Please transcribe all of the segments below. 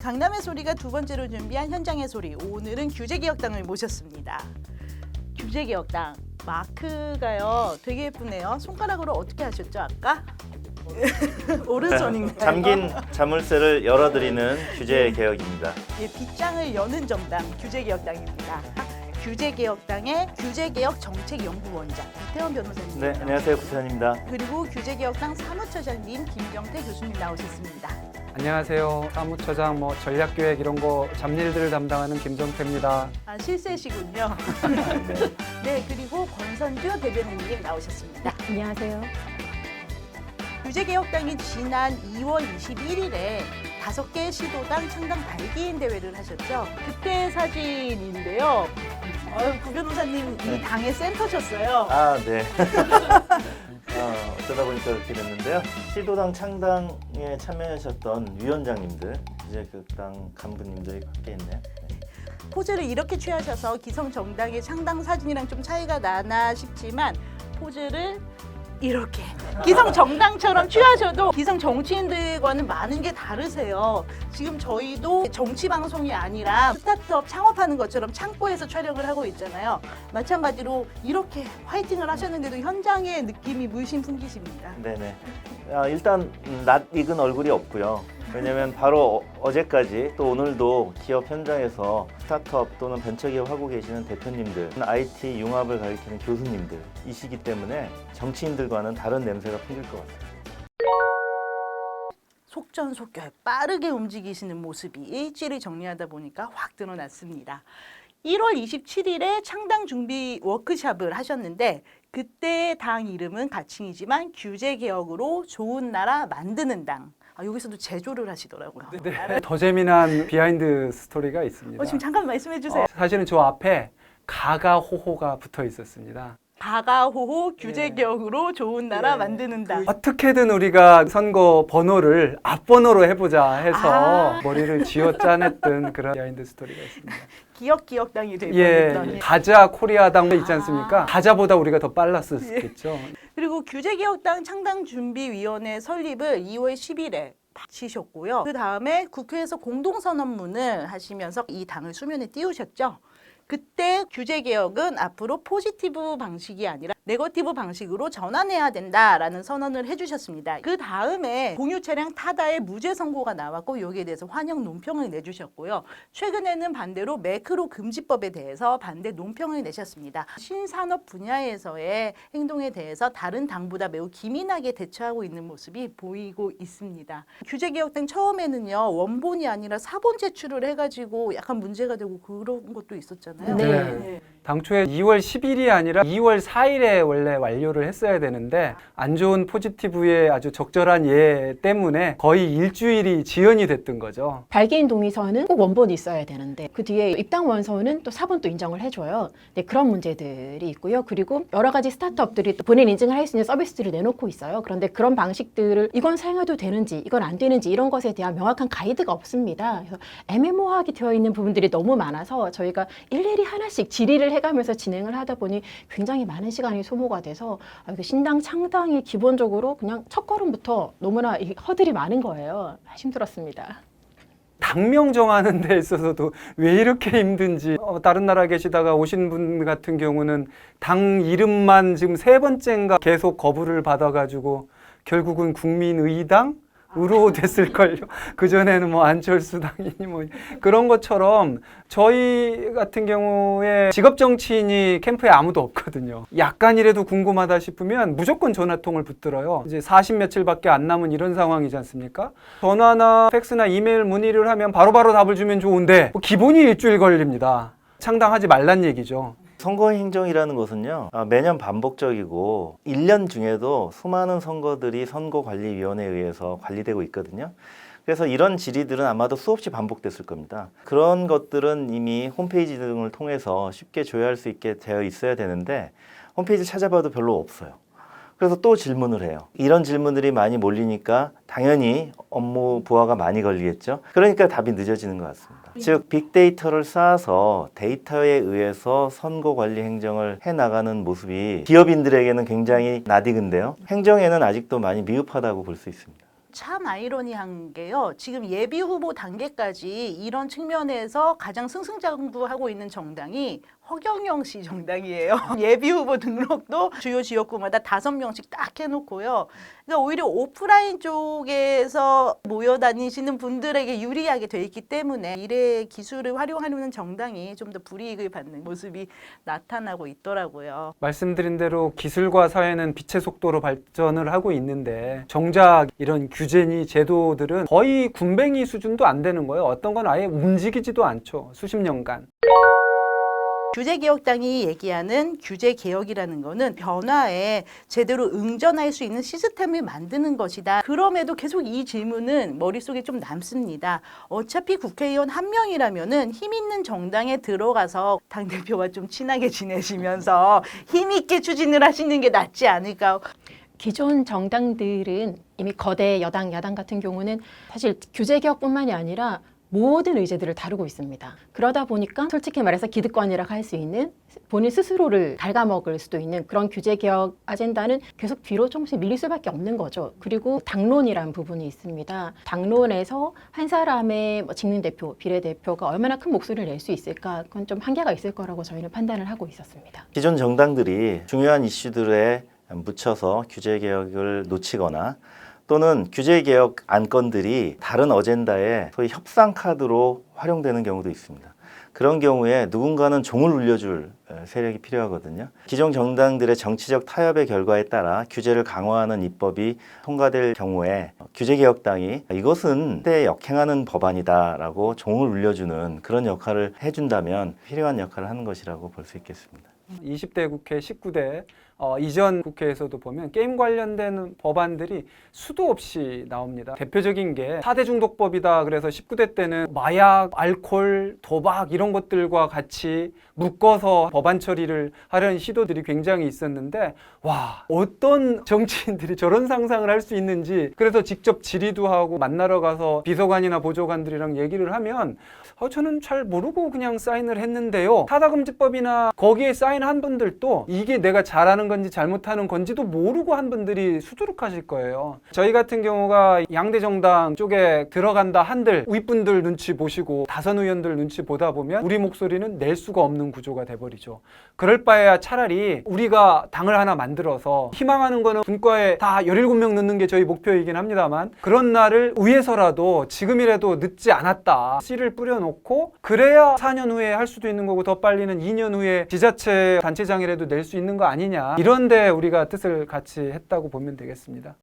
강남의 소리가 두 번째로 준비한 현장의 소리. 오늘은 규제개혁당을 모셨습니다. 규제개혁당 마크가요 되게 예쁘네요. 손가락으로 어떻게 하셨죠 아까? 오른손인가요? 잠긴 자물쇠를 열어드리는 규제개혁입니다. 예, 빗장을 여는 정당 규제개혁당입니다. 규제개혁당의 규제개혁 정책연구원장 이태원 변호사님. 네, 안녕하세요. 구태환입니다. 그리고 규제개혁당 사무처장님 김경태 교수님 나오셨습니다. 안녕하세요. 사무처장 전략기획 이런 거 잡일들을 담당하는 김정태입니다. 아, 실세시군요. 네, 그리고 권선주 대변인님 나오셨습니다. 안녕하세요. 규제개혁당이 지난 2월 21일에 5개 시도당 창당 발기인 대회를 하셨죠. 그때 사진인데요. 구 변호사님 이 당의 센터셨어요. 아, 네. 어쩌다 보니까 그렇게 됐는데요. 시도당 창당에 참여하셨던 위원장님들, 규제개혁당 간부님들이 함께 있네요. 포즈를 이렇게 취하셔서 기성 정당의 창당 사진이랑 좀 차이가 나나 싶지만 포즈를 이렇게 기성 정당처럼 취하셔도 기성 정치인들과는 많은 게 다르세요. 지금 저희도 정치 방송이 아니라 스타트업 창업하는 것처럼 창고에서 촬영을 하고 있잖아요. 마찬가지로 이렇게 화이팅을 하셨는데도 현장의 느낌이 물씬 풍기십니다. 네네. 일단 낯익은 얼굴이 없고요. 왜냐면 바로 어제까지 또 오늘도 기업 현장에서 스타트업 또는 벤처기업 하고 계시는 대표님들, IT 융합을 가리키는 교수님들이시기 때문에 정치인들과는 다른 냄새가 풍길 것 같습니다. 속전속결 빠르게 움직이시는 모습이 일지를 정리하다 보니까 확 드러났습니다. 1월 27일에 창당 준비 워크숍을 하셨는데 그때 당 이름은 가칭이지만 규제개혁으로 좋은 나라 만드는 당. 여기서도 제조를 하시더라고요. 네, 더 재미난 비하인드 스토리가 있습니다. 지금 잠깐 말씀해 주세요. 사실은 저 앞에 가가호호가 붙어 있었습니다. 가가호호 규제개혁으로 좋은 나라 만드는 당. 어떻게든 우리가 선거 번호를 앞번호로 해보자 해서 머리를 쥐어짜냈던 그런 비하인드 스토리가 있습니다. 기억당이 될 예, 뻔했던. 가자 코리아당 있지 않습니까? 가자보다 우리가 더 빨랐었겠죠. 그리고 규제개혁당 창당준비위원회 설립을 2월 10일에 마치셨고요. 그 다음에 국회에서 공동선언문을 하시면서 이 당을 수면에 띄우셨죠. 그때 규제개혁은 앞으로 포지티브 방식이 아니라 네거티브 방식으로 전환해야 된다라는 선언을 해주셨습니다. 그 다음에 공유 차량 타다의 무죄 선고가 나왔고 여기에 대해서 환영 논평을 내주셨고요. 최근에는 반대로 매크로 금지법에 대해서 반대 논평을 내셨습니다. 신산업 분야에서의 행동에 대해서 다른 당보다 매우 기민하게 대처하고 있는 모습이 보이고 있습니다. 규제개혁당 처음에는요 원본이 아니라 사본 제출을 해가지고 약간 문제가 되고 그런 것도 있었잖아요. 네. 당초에 2월 10일이 아니라 2월 4일에 원래 완료를 했어야 되는데 안 좋은 포지티브의 아주 적절한 예 때문에 거의 일주일이 지연이 됐던 거죠. 발기인 동의서는 꼭 원본이 있어야 되는데 그 뒤에 입당 원서는 또 사본 또 인정을 해줘요. 네, 그런 문제들이 있고요. 그리고 여러 가지 스타트업들이 또 본인 인증을 할 수 있는 서비스들을 내놓고 있어요. 그런데 그런 방식들을 이건 사용해도 되는지 이건 안 되는지 이런 것에 대한 명확한 가이드가 없습니다. 그래서 애매모호하게 되어 있는 부분들이 너무 많아서 저희가 일일이 하나씩 질의를 해가면서 진행을 하다 보니 굉장히 많은 시간이 소모가 돼서 신당 창당이 기본적으로 그냥 첫걸음부터 너무나 허들이 많은 거예요. 힘들었습니다. 당명 정하는 데 있어서도 왜 이렇게 힘든지 다른 나라에 계시다가 오신 분 같은 경우는 당 이름만 지금 3번째인가 계속 거부를 받아가지고 결국은 국민의당? 으로 됐을걸요. 그전에는 안철수당이니 그런 것처럼 저희 같은 경우에 직업 정치인이 캠프에 아무도 없거든요. 약간이라도 궁금하다 싶으면 무조건 전화통을 붙들어요. 이제 40 며칠밖에 안 남은 이런 상황이지 않습니까? 전화나 팩스나 이메일 문의를 하면 바로바로 답을 주면 좋은데 기본이 일주일 걸립니다. 창당하지 말란 얘기죠. 선거행정이라는 것은요, 매년 반복적이고 1년 중에도 수많은 선거들이 선거관리위원회에 의해서 관리되고 있거든요. 그래서 이런 질의들은 아마도 수없이 반복됐을 겁니다. 그런 것들은 이미 홈페이지 등을 통해서 쉽게 조회할 수 있게 되어 있어야 되는데 홈페이지 찾아봐도 별로 없어요. 그래서 또 질문을 해요. 이런 질문들이 많이 몰리니까 당연히 업무 부하가 많이 걸리겠죠. 그러니까 답이 늦어지는 것 같습니다. 즉 빅데이터를 쌓아서 데이터에 의해서 선거관리 행정을 해나가는 모습이 기업인들에게는 굉장히 낯익은데요. 행정에는 아직도 많이 미흡하다고 볼 수 있습니다. 참 아이러니한 게요. 지금 예비 후보 단계까지 이런 측면에서 가장 승승장구하고 있는 정당이 허경영 씨 정당이에요. 예비 후보 등록도 주요 지역구마다 5명씩 딱 해놓고요. 그러니까 오히려 오프라인 쪽에서 모여 다니시는 분들에게 유리하게 돼 있기 때문에 미래의 기술을 활용하려는 정당이 좀 더 불이익을 받는 모습이 나타나고 있더라고요. 말씀드린 대로 기술과 사회는 빛의 속도로 발전을 하고 있는데 정작 이런 규제니 제도들은 거의 군뱅이 수준도 안 되는 거예요. 어떤 건 아예 움직이지도 않죠. 수십 년간. 규제개혁당이 얘기하는 규제개혁이라는 거는 변화에 제대로 응전할 수 있는 시스템을 만드는 것이다. 그럼에도 계속 이 질문은 머릿속에 좀 남습니다. 어차피 국회의원 한 명이라면은 힘 있는 정당에 들어가서 당대표와 좀 친하게 지내시면서 힘 있게 추진을 하시는 게 낫지 않을까. 기존 정당들은 이미 거대 여당, 야당 같은 경우는 사실 규제개혁뿐만이 아니라 모든 의제들을 다루고 있습니다. 그러다 보니까 솔직히 말해서 기득권이라고 할 수 있는 본인 스스로를 갉아먹을 수도 있는 그런 규제개혁 아젠다는 계속 뒤로 조금씩 밀릴 수밖에 없는 거죠. 그리고 당론이라는 부분이 있습니다. 당론에서 한 사람의 직능 대표, 비례대표가 얼마나 큰 목소리를 낼 수 있을까, 그건 좀 한계가 있을 거라고 저희는 판단을 하고 있었습니다. 기존 정당들이 중요한 이슈들에 묻혀서 규제개혁을 놓치거나 또는 규제개혁 안건들이 다른 어젠다의 소위 협상 카드로 활용되는 경우도 있습니다. 그런 경우에 누군가는 종을 울려줄 세력이 필요하거든요. 기존 정당들의 정치적 타협의 결과에 따라 규제를 강화하는 입법이 통과될 경우에 규제개혁당이 이것은 때에 역행하는 법안이다라고 종을 울려주는 그런 역할을 해준다면 필요한 역할을 하는 것이라고 볼 수 있겠습니다. 20대 국회, 19대 이전 국회에서도 보면 게임 관련된 법안들이 수도 없이 나옵니다. 대표적인 게 4대 중독법이다. 그래서 19대 때는 마약, 알코올, 도박 이런 것들과 같이 묶어서 법안 처리를 하려는 시도들이 굉장히 있었는데 와, 어떤 정치인들이 저런 상상을 할 수 있는지, 그래서 직접 질의도 하고 만나러 가서 비서관이나 보좌관들이랑 얘기를 하면 저는 잘 모르고 그냥 사인을 했는데요. 사다금지법이나 거기에 사인한 분들도 이게 내가 잘하는 건지 잘못하는 건지도 모르고 한 분들이 수두룩하실 거예요. 저희 같은 경우가 양대 정당 쪽에 들어간다 한들 윗분들 눈치 보시고 다선 의원들 눈치 보다 보면 우리 목소리는 낼 수가 없는 구조가 돼버리죠. 그럴 바에야 차라리 우리가 당을 하나 만들어서, 희망하는 거는 분과에 다 17명 넣는 게 저희 목표이긴 합니다만, 그런 날을 위해서라도 지금이라도 늦지 않았다 씨를 뿌려놓고 그래야 4년 후에 할 수도 있는 거고 더 빨리는 2년 후에 지자체 단체장이라도 낼 수 있는 거 아니냐, 이런데 우리가 뜻을 같이 했다고 보면 되겠습니다.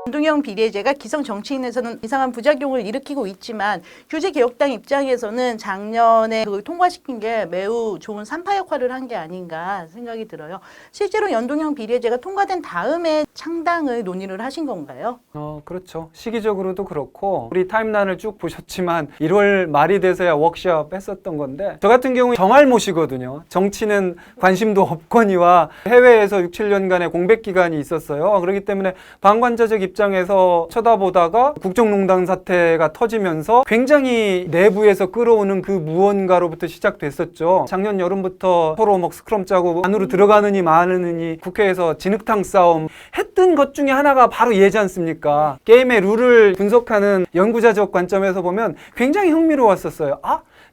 연동형 비례제가 기성 정치인에서는 이상한 부작용을 일으키고 있지만 규제개혁당 입장에서는 작년에 그걸 통과시킨 게 매우 좋은 산파 역할을 한 게 아닌가 생각이 들어요. 실제로 연동형 비례제가 통과된 다음에 창당을 논의를 하신 건가요? 그렇죠. 시기적으로도 그렇고 우리 타임라인을 쭉 보셨지만 1월 말이 돼서야 워크숍 했었던 건데, 저 같은 경우 정알못이거든요. 정치는 관심도 없거니와 해외에서 6, 7년간의 공백 기간이 있었어요. 그렇기 때문에 방관자적 입장에서 쳐다보다가 국정농단 사태가 터지면서 굉장히 내부에서 끌어오는 그 무언가로부터 시작됐었죠. 작년 여름부터 서로 스크럼 짜고 안으로 들어가느니 마느니 국회에서 진흙탕 싸움 했던 것 중에 하나가 바로 얘지 않습니까? 게임의 룰을 분석하는 연구자적 관점에서 보면 굉장히 흥미로웠었어요.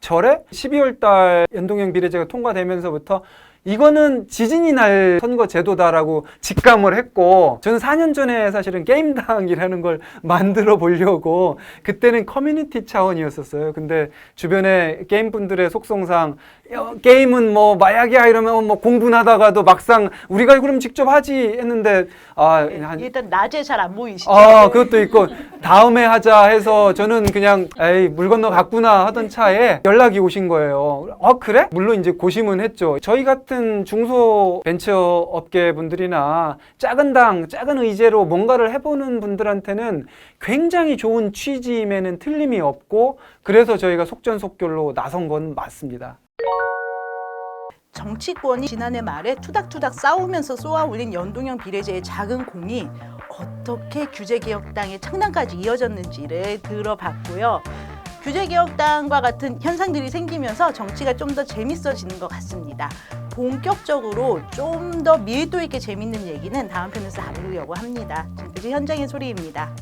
저래? 12월 달 연동형 비례제가 통과되면서부터 이거는 지진이 날 선거 제도다라고 직감을 했고, 저는 4년 전에 사실은 게임당이라는 걸 만들어 보려고, 그때는 커뮤니티 차원이었었어요. 근데 주변에 게임 분들의 속성상 게임은 마약이야 이러면 공분하다가도 막상 우리가 그럼 직접 하지 했는데 일단 낮에 잘 안 보이시죠? 그것도 있고 다음에 하자 해서 저는 그냥 에이 물 건너 갔구나 하던 차에 연락이 오신 거예요. 그래? 물론 이제 고심은 했죠. 저희 같은 중소 벤처 업계 분들이나 작은 당, 작은 의제로 뭔가를 해보는 분들한테는 굉장히 좋은 취지임에는 틀림이 없고, 그래서 저희가 속전속결로 나선 건 맞습니다. 정치권이 지난해 말에 투닥투닥 싸우면서 쏘아올린 연동형 비례제의 작은 공이 어떻게 규제개혁당의 창당까지 이어졌는지를 들어봤고요. 규제개혁당과 같은 현상들이 생기면서 정치가 좀 더 재밌어지는 것 같습니다. 본격적으로 좀 더 밀도 있게 재밌는 얘기는 다음 편에서 다루려고 합니다. 지금까지 현장의 소리입니다.